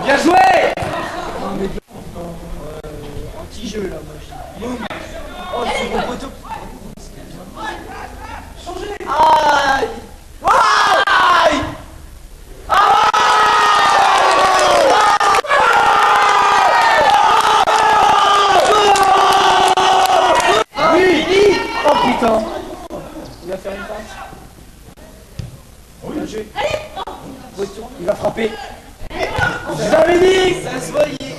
Bien joué. Anti-jeu là, moi. Oh, c'est mon poteau. Aïe. Aïe. Oui. Oh putain. Il va faire une passe. Bien joué. Il va frapper. J'avais dit. Ça se voyait.